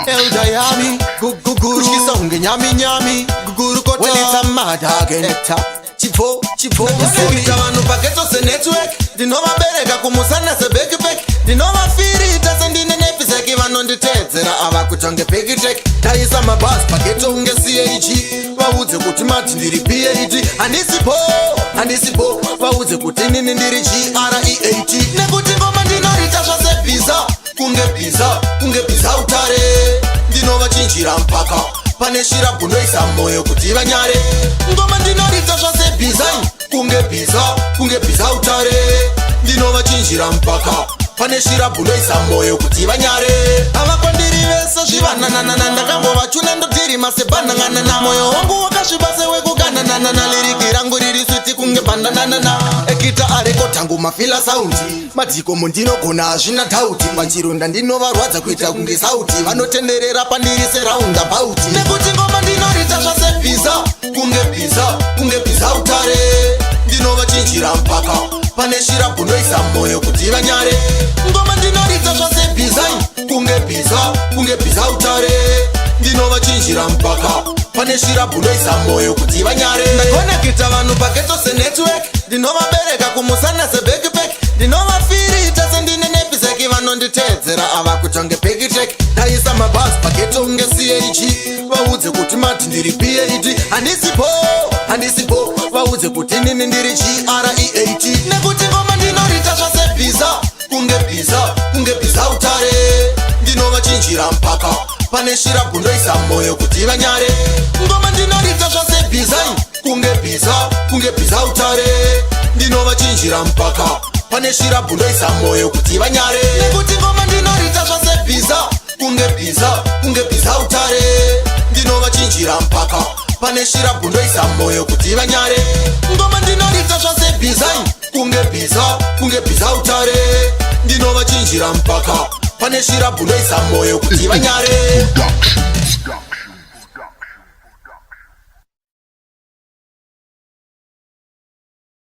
Elda yami, guguru Kushkisonge nyami nyami, guguru koto When it's a mad again Chipo, Sekita vanu paketo se network Dinova bereka kumusana se backpack Dinova firi itase ndine nepiseki vanonditedzera ava kutonge pekitek Taisa mabas paketo unge CAG Vaudze kuti mati ndiri PAT Handisipo, vaudze kuti nini ndiri GREAT Nekuti ngoma ndinorita zvase biza Kunge biza utare Ndinova chinjira mpaka pane shira bunoisa moyo kuti vanyare Ngoma ndinorita zvase biza Kunge biza utare Ndinova chinjira mpaka pane shira bunoisa moyo kuti vanyare Avakwandiri vese zvivananana Ndakangova chuna ndotiri masebandanganana Moyo wangu wakashibase wekugananana Liriki rangu riri switi kunge bandananana Ekita areko tangu mafila saundi Madhiko mundinogona hazvina dhauti Pachironda ndinovarwadza kuita kunge sauti Vanotenderera pandiri seraundabout Nekuti ngoma ndinorita zvase biza Kunge biza utare Ndinova chinjira mpaka pane shira bunoisa moyo kuti vanyare Ngoma ndinorita zvase biza Kunge biza utare Ndinova chinjira mpaka pane shira bunoisa moyo kuti vanyare Ndakonekita vanhu paketo se network Ndinova bereka kumusana se backpack Ndinova firi itase ndine nepiseki vanonditedzera ava kutonge pekitek Taisa mabas paketo unge CAG Vaudze kuti mati ndiri PAT Handisipo, vaudze kuti nini ndiri GREAT Nekuti ngoma ndinorita zvase biza Kunge biza utare Ndinova chinjira mpaka pane shira bundoisa moyo kuti vanyare Ngoma ndinorita zvase biza Kunge biza utare Ndinova chinjira mpaka pane shira bundoisa moyo kuti vanyare Nekuti ngoma ndinorita zvase biza Kunge biza utare Ndinova chinjira mpaka pane shira bundoisa moyo kuti vanyare Ngoma ndinorita zvase biza Kunge biza utare Ndinova chinjira mpaka pane shira bundoisa moyo kuti vanyare